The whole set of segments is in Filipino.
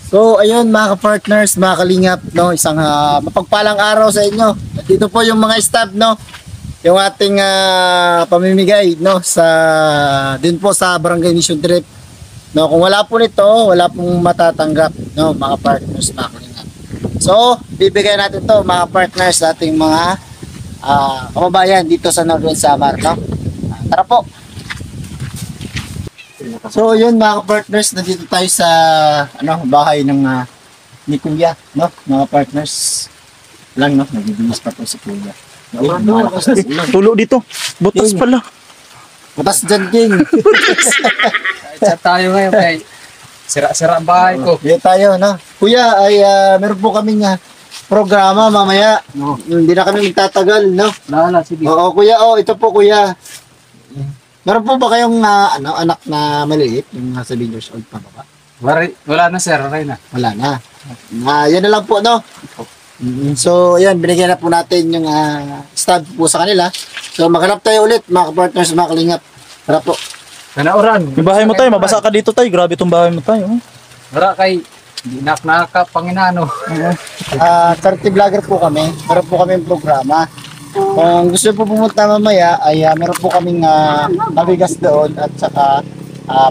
So, ayun mga ka-partners, mga kalingap, no, isang mapagpalang araw sa inyo. Dito po yung mga staff, no, yung ating pamimigay, no, sa din po sa Barangay Mission Trip. No, kung wala po nito, wala pong matatanggap, no, mga partners, mga kalingap. So, bibigay natin to mga partners sa ating mga kababayan dito sa Northern Samar, no. Tara po. So yun mga partners, nandito tayo sa bahay ng ni Kuya, no? Mga partners lang, no? Nagbibinas pa po si Kuya. Tulo dito. Butas pala. Butas dyan, King. Chat tayo ngayon kay sira-sira ang bahay ko. Dito tayo, no? Kuya, ay meron po kaming programa mamaya. No? Hindi na kami magtatagal, no? Lala, sige. Oo, Kuya. Oh, ito po, Kuya. Meron po ba kayong anak na maliit? Yung nasa 7 years old pa ba? Wala na sir, okay na. Wala na. Yan na lang po, no? So, yan, binigyan na po natin yung stab po sa kanila. So, maghanap tayo ulit, mga partners, mga kalingap. Tara po. Kanauran. Yung bahay mo tayo, mabasa ka dito tayo. Grabe itong bahay mo tayo. Wala kay hindi nakakapanginano. Charity vlogger po kami. Meron po kami programa. Kung gusto po pumunta mamaya, ay meron po kaming mabigas doon at saka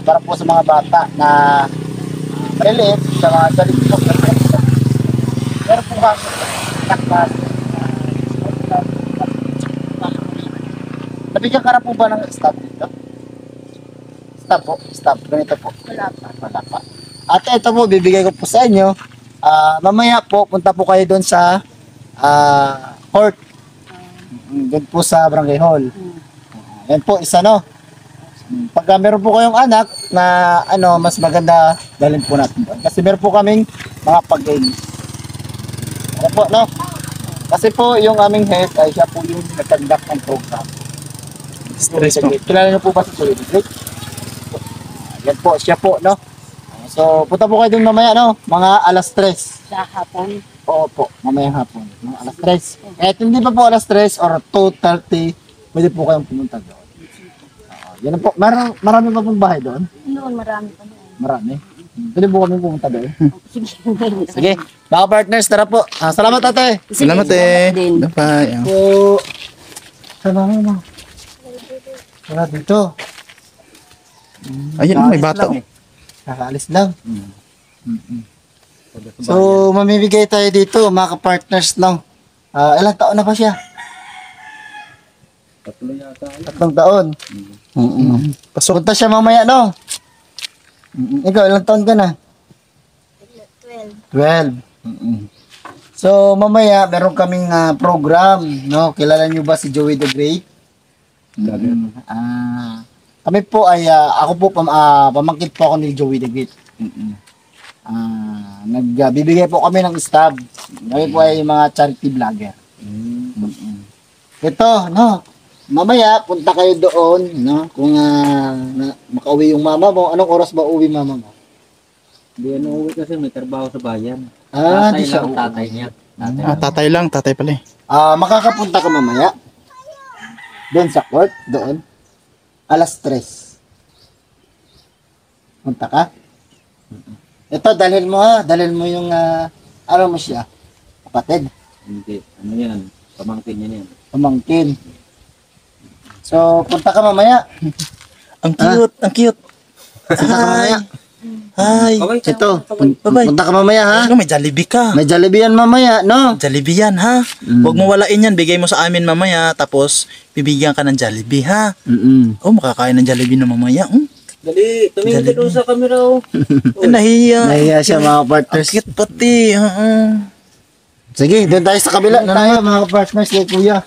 para po sa mga bata na relief sa mga dalit po. Meron po kami takpas. Nabigyan ka na po ba ng stop dito? Stop po, stop. Ganito po. Wala pa. At ito po, bibigay ko po sa inyo. Mamaya po, punta po kayo doon sa court. Doon po sa Barangay Hall. Yan po, isa no. Pagka meron po kayong anak na mas maganda, dalhin po natin doon. Kasi meron po kaming mga pag-game. Yan po, no? Kasi po yung aming head ay siya po yung nag-conduct ng program. Stress mo. Kilala niyo po ba si Solid Great? Yan po, siya po, no? So, punta po kayo doon mamaya, no? Mga alas 3. Sa hapon. Oo po, mamayang hapon. Mga alas 3. Kahit hindi pa po alas 3 or 2:30, pwede po kayong pumunta doon. Yan po. Marami pa pong bahay doon? Noon, marami pa noon. Marami. Pwede po kami pumunta doon. Sige. Sige. Mga partners, tara po. Salamat ate. Salamat din. Bye. Po. Salamat mo. Tara dito. Ayun, may bata. Kakaalis lang. So, mamimigay tayo dito, mga ka-partners lang. Ilang taon na ba siya? 3 taon. Punta siya mamaya, no? Ikaw, ilang taon ka na? 12. So, mamaya, meron kaming program, no? Kilala niyo ba si Joey the Great? Kami po ay, ako po, pamangkin po ako ni Joey the Great. Nagbibigay po kami ng stab. Kami po ay mga charity vlogger. Ito, no? Mamaya, punta kayo doon, no? Kung makauwi yung mama mo. Anong oras ba uwi mama mo? Hindi ano uwi kasi may trabaho sa bayan. Di siya lang, tatay niya. Tatay lang, tatay pala eh. Makakapunta ka mamaya. Doon sa court, doon. Alas 3. Punta ka? Ito, dalhin mo Dalhin mo yung, ano mo siya? Kapatid. Hindi, ano yan, pamangkin niya yan. Pamangkin. So, punta ka mamaya. Ang cute, ang cute. Punta ka mamaya. Hi. Ito, Bye-bye. punta ka mamaya, ha? Ano, may Jollibee ka. May Jollibee yan mamaya, no? Jollibee yan, ha? Huwag mo walain yan. Bigay mo sa amin mamaya. Tapos, bibigyan ka ng Jollibee, ha? Oh, makakain ng Jollibee na mamaya. Dali, tumingin ka doon sa camera oh. Nahiya. Nahiya siya, mga Ang partners. cute pati. Sige, doon tayo sa kabila. Na tayo, mga partners, kay Kuya.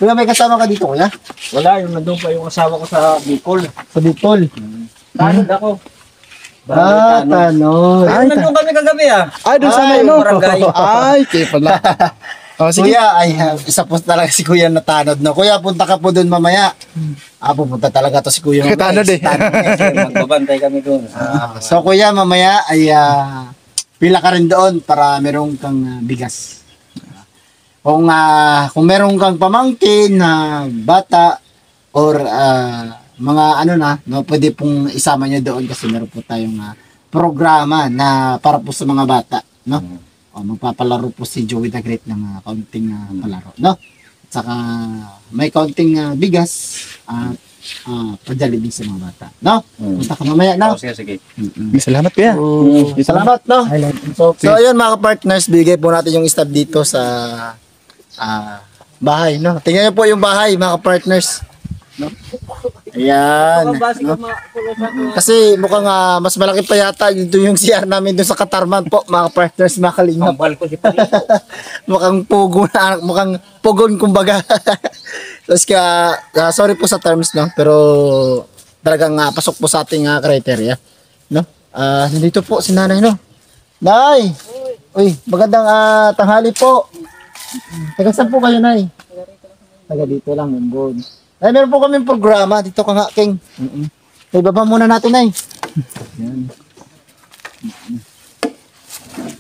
Kuya, may kasama ka dito, Kuya? Wala, yung nandun pa yung asawa ko sa Bicol. Sa Bicol. Tanod ako. Tanod. Ay, Nandun kami kagabi Ay, doon sa Ay, may barangay. Ay, kaya pala. Oh, sige. Kuya, ay isa po talaga si Kuya na tanod, no? Kuya, punta ka po doon mamaya. Pupunta talaga to si Kuya mamaya. Tanod eh. Magbabantay kami doon. So, Kuya, mamaya ay pila ka rin doon para meron kang bigas. Kung meron kang pamangkin na bata or mga no, pwede pong isama nyo doon kasi meron po tayong programa na para po sa mga bata, no? O, magpapalaro po si Joey the Great ng kaunting palaro, no? At saka may kaunting bigas at pa-Jollibee sa mga bata, no? Basta ka mamaya, no? Sige, sige. Salamat kuya. Salamat, no? So ayun mga partners, bigay po natin yung stab dito sa bahay, no? Tingnan niyo po yung bahay, mga partners. No? Ayan. No? Kasi mukhang mas malaki pa yata yung CR namin doon sa Katarman po, mga partners, mga kalingap. Ambal ko si Mukhang pugo na, mukhang pugon kumbaga. Tapos sorry po sa terms, no? Pero talagang pasok po sa ating criteria, no? Nandito po si nanay, no? Nay! Uy, magandang tanghali po. Taga saan po kayo, nay? Taga dito lang, Mumbon. Ay, meron po kaming programa. Dito ka nga, King. Ay, baba muna natin, nay. Yan.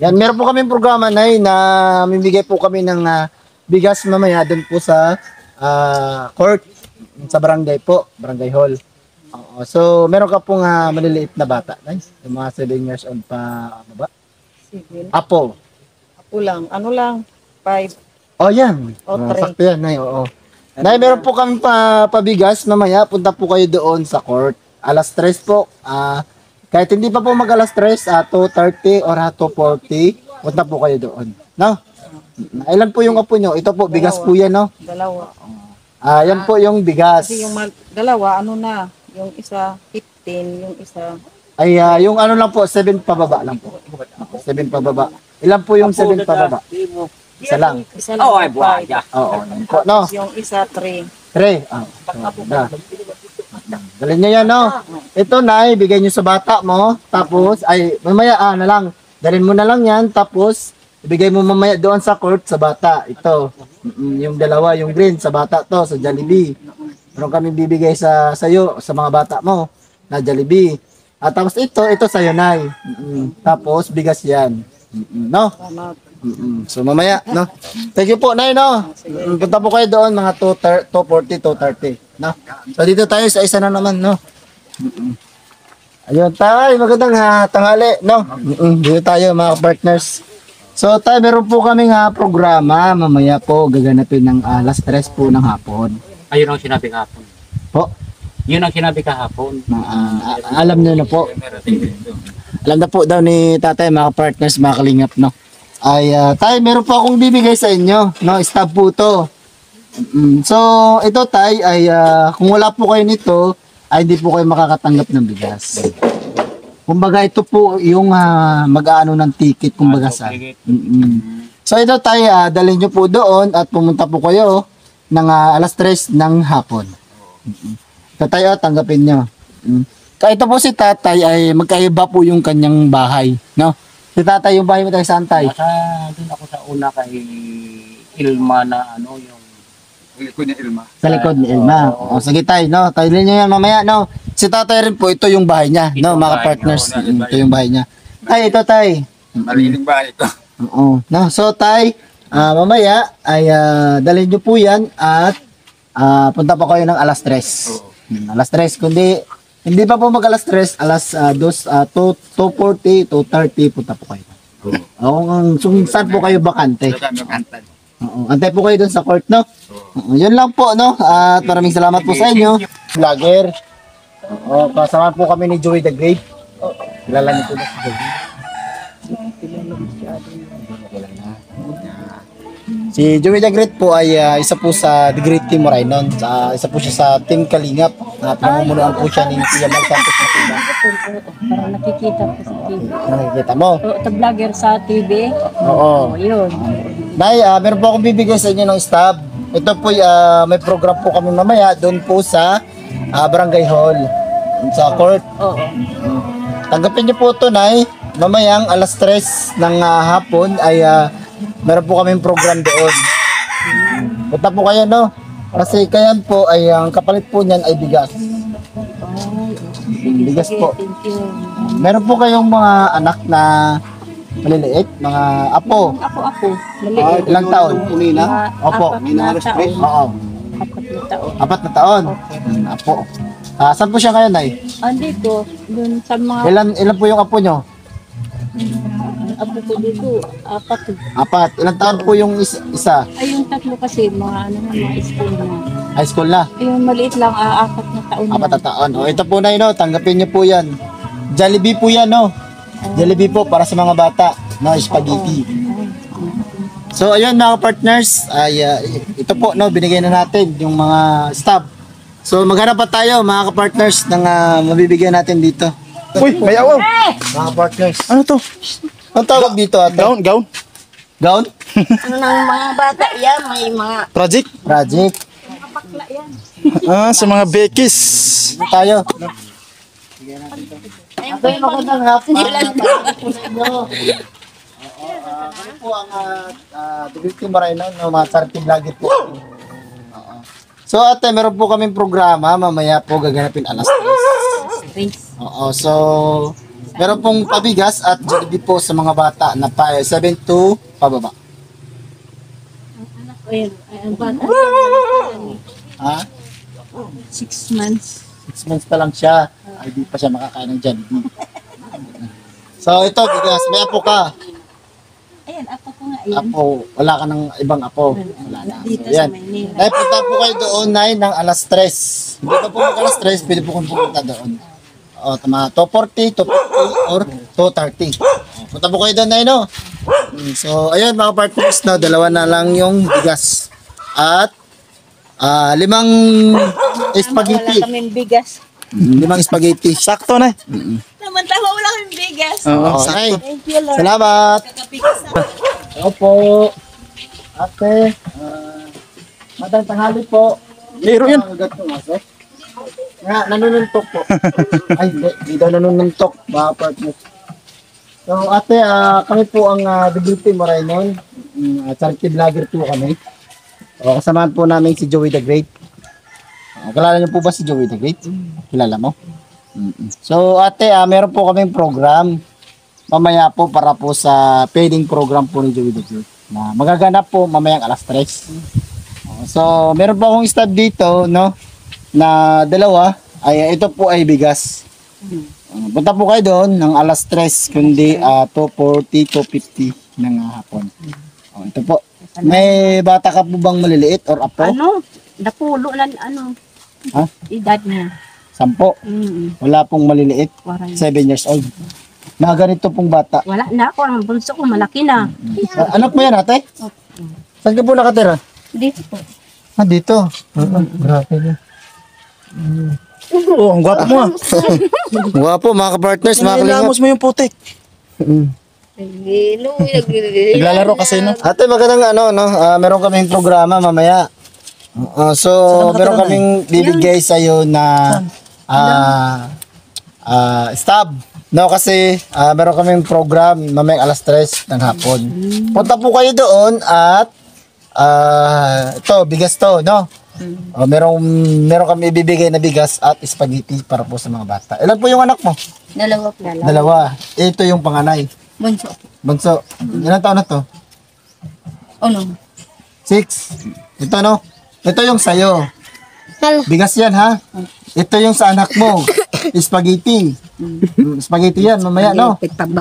Yan, meron po kaming programa, nay, na mimigay po kami ng bigas mamaya doon po sa court, sa barangay po, barangay hall. Oo, so, meron ka pong maliliit na bata, nay? Yung mga 7 years old pa, ano ba? Sige. Apo. Ako lang. Ano lang? 5. Oh, yan. O, Sakto yan, nay, oo. Nay, meron po kami pabigas mamaya. Punta po kayo doon sa court. Alas 3 po. Kahit hindi pa po mag alas 3, 2:30 or 2:40, punta po kayo doon. No? Ilan po yung apo nyo? Ito po, bigas po yan, no? Dalawa. Yan po yung bigas. Kasi yung dalawa, ano na? Yung isa, 15. Yung isa, Ay, yung ano lang po, 7 pababa lang po. 7 pababa. Ilan po yung 7 pababa? Isa lang. isa lang. Oh, ay, yung buhay five. Oo, yun po, no? Yung isa, 3. 3. Dalhin nyo yan, no? Ito, nay, bigay nyo sa bata mo. Tapos, ay, mamaya, na lang. Dalhin mo na lang yan. Tapos, ibigay mo mamaya doon sa court sa bata. Ito. Yung dalawa, yung green, sa bata to, sa Jollibee. Meron kami bibigay sa'yo, sa mga bata mo, na Jollibee. At tapos ito sa'yo, nay. Tapos, bigas yan. No? Salamat. So mamaya, no? Thank you po, nay, no? Punta po kayo doon, mga 2:40, 2:30, no? So dito tayo sa isa na naman, no? Ayun, tayo, magandang tanghali, no? Dito tayo, mga partners. So tayo, meron po kaming programa, mamaya po gaganapin ng alas 3 po ng hapon. Ayun ang sinabi kahapon. Po, Yun ang sinabi kahapon. alam nyo na po. Alam na po daw ni tatay, mga partners, mga kalingap, no? Ay, tay, meron po akong bibigay sa inyo, no? Stab po to. So, ito, tay, ay kung wala po kayo nito, ay hindi po kayo makakatanggap ng bigas. Kumbaga, ito po yung mag-aano ng ticket, kumbaga sa. So, ito, tay, dalhin nyo po doon at pumunta po kayo ng alas 3 ng hapon. Ito, tay, tanggapin nyo. Kaya ito po si tatay ay magkaiba po yung kanyang bahay, no? Si tatay, yung bahay mo tayo saan, tay? Doon ako sa una kay Ilma na ano yung likod ni Ilma. Sa likod ni Elma. O, sige, tay, no? Tayo nyo yan mamaya, no? Si tatay rin po, ito yung bahay niya, no? Mga partners, ito yung bahay niya. Tay, ito, tay. Maliling bahay ito. Oo. No? So, tay, mamaya ay dalhin nyo po yan at punta pa kayo ng alas 3. Alas 3, kundi hindi pa po mag alas 3, alas 2:40, 2:30, punta po kayo. Oo, kung saan po kayo bakante. Oo, antay po kayo dun sa court, no? Oo, yun lang po, no? At maraming salamat po sa inyo. Vlogger. Oo, kasama po kami ni Joey the Great. Kilala niyo po na si Joey. Si Joey the Great po ay isa po sa The Great Team Morainon. Isa po siya sa Team Kalingap. Pinamumunuan po siya ni Kuya Mal Santos Matibang. Para nakikita ko sa TV. Nakikita mo? Ito vlogger sa TV. Oo. O, yun. Nay, meron po akong bibigay sa inyo ng stab. Ito po, may program po kami mamaya doon po sa Barangay Hall. Sa court. Oo. Tanggapin niyo po ito, Nay. Mamayang alas 3 ng hapon ay meron po kaming program doon. Punta po kayo, no? Kasi kayan po ay ang kapalit po niyan ay bigas. Bigas po. Thank you. Meron po kayong mga anak na maliliit, mga apo. Ako. Maliit. Ilang taon? Mga Opo. apat na taon. Oo. 4 na taon. 4 na taon. Apo. Saan po siya ngayon, Nay? Andito, dun sa mga Ilan po yung apo nyo? apo ko dito, apat. Apat. Ilang taon po yung isa? Ay, yung tatlo kasi, mga ano na, mga school na. High school na. Ay, yung maliit lang, apat na taon Apat na. na taon. O, ito po, Nay, no? Tanggapin niyo po yan. Jollibee po yan, no? Jollibee po para sa mga bata. No, spaghetti. So, ayun mga partners, ay ito po, no, binigay na natin yung mga stub. So, maghanap pa tayo mga partners ng mabibigyan natin dito. Uy, may awaw. Mga partners. Ano to? Ang tawag dito, ate? Gown? Gown? Ano ng mga bata yan, may mga Project? Project. Sa mga bekis. Dito tayo. Ate, magandang hapon. Kami po ang Divinity Moreno, no, mga charity vlogger po. Oo. So ate, meron po kaming programa, mamaya po gaganapin alas 3. Oo, so meron pong pabigas at Jollibee po sa mga bata na 7 to pababa. Ayun, ay, ang bata. Ha? 6 months. 6 months pa lang siya. Ay, di pa siya makakain ng Jollibee. So ito, bigas. May apo ka. Ayan, apo ko nga, ayan. Apo, wala ka ng ibang apo. Wala na. Dito So, sa yan. Maynila. Nay, punta po kayo doon, Nay, ng alas 3. Hindi pa po mag alas 3, pwede po kong pupunta doon. O, tama, 2:40, 2:50, or 2:30. O, punta po kayo doon, Nay, no? So, ayun, mga partners, no, dalawa na lang yung bigas. At, 5 wala spaghetti. kaming bigas. 5 spaghetti. Sakto na. Samantala wala kaming bigas. Oo, Nay. Thank you, Lord. Salamat. Opo. Ate, madang tanghali po. Liro yan. Nga, nanununtok po. Ay, hindi daw nanununtok. Mga partners. So, ate, kami po ang Divinity Moreno. Charity vlogger po kami. O, kasamahan po namin si Joey the Great. Kilala niyo po ba si Joey the Great? Kilala mo? So, ate, meron po kaming program. Mamaya po para po sa feeding program po ni Joey the Great. Na magaganap po mamayang alas 3. So, meron po akong stab dito, no? Na dalawa, ay ito po ay bigas. Punta po kayo doon ng alas 3, kundi 2:40, 2:50 ng hapon. Ito po. May bata ka po bang maliliit or apo? Ano? Napulo na, ano? Ha? Edad niya. 10. Wala pong maliliit. 7 years old. Na ganito pong bata. Wala na ako, ang bunso ko, malaki na. Anak mo yan, ate? Saan ka po nakatira? Dito po. Dito. Grabe na. Oh, ang gwapo mo. Gwapo, mga ka-partners, mga kalingap. Nilamos mo yung putik. Naglalaro kasi, no? Ate, magandang meron kaming programa mamaya. So, meron kaming bibigay sa'yo na stab. No, kasi meron kaming program mamayang alas 3 ng hapon. Punta po kayo doon at ito, bigas to, no? Meron kami ibibigay na bigas at spaghetti para po sa mga bata. Ilan po yung anak mo? Dalawa po. Dalawa. Ito yung panganay. Bunso. Bunso. Ilan taon na to? Ano? 6. Ito, no? Ito yung sayo. Bigas yan, ha? Ito yung sa anak mo. Spaghetti. Spaghetti yan, mamaya, no?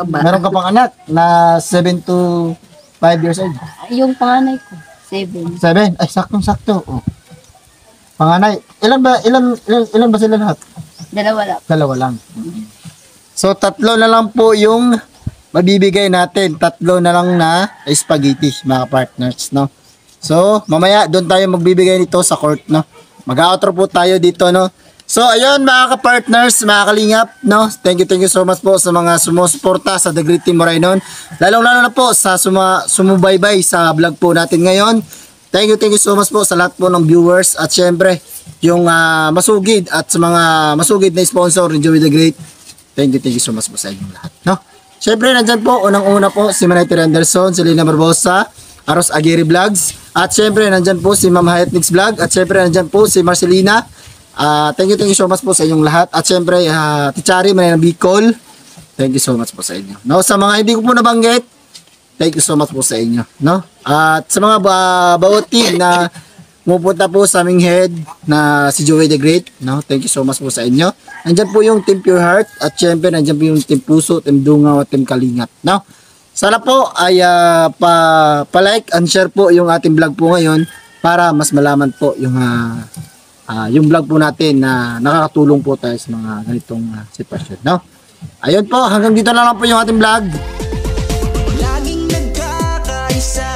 Meron ka pang anak na 7 to 5 years old. Yung panganay ko, 7. 7? Ay, saktong-sakto. Oh. Panganay. Ilan ba sila lahat? Dalawa lang. Dalawa lang. So, 3 na lang po yung mabibigay natin. 3 na lang na spaghetti, mga partners, no? So, mamaya doon tayo magbibigay nito sa court, no? Mag-outro po tayo dito, no? So, ayun mga ka-partners, mga kalingap, no? Thank you so much po sa mga sumusuporta sa The Great Team Moreno. Lalong-lalo na po sa sumubaybay sa vlog po natin ngayon. Thank you so much po sa lahat po ng viewers at syempre, yung masugid at sa mga masugid na sponsor ni Joey the Great. Thank you so much po sa inyong lahat, no? Syempre, nandyan po, unang-una po si Manay Anderson, si Lina Barbosa, Aros Aguirre Vlogs. At syempre, nandyan po si Ma'am Hayat Mix Vlog. At syempre, nandyan po si Marcelina. Thank you so much po sa inyong lahat. At syempre, Tichari, Manay ng Bicol. Thank you so much po sa inyo. No, sa mga hindi ko po nabanggit, thank you so much po sa inyo. No? At sa mga bawat team na pumupunta po sa aming head na si Joey the Great, no? Thank you so much po sa inyo. Nandiyan po yung Team Pure Heart at syempre nandiyan po yung Team Puso, Team Dungaw at Team Kalingap, no? Sana po ay pa-like and share po yung ating vlog po ngayon para mas malaman po yung vlog po natin na nakakatulong po tayo sa mga ganitong sitwasyon, no? Ayun po, hanggang dito na lang po yung ating vlog. Laging nagkakaisa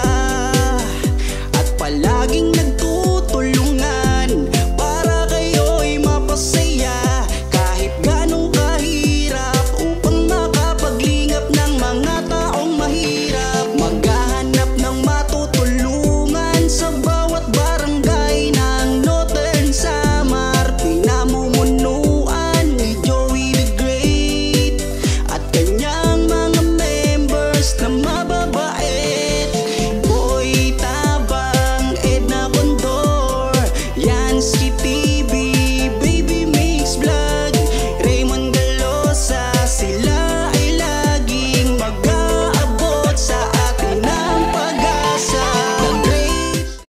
at palaging nagtutulungan para kayo'y mapasaya kahit ganong kahirap upang makapaglingap ng mga taong mahirap. Maghahanap ng matutulungan sa bawat barangay ng Northern Samar. Pinamumunuan ni Joey the Great at kanyang mga members na mababait.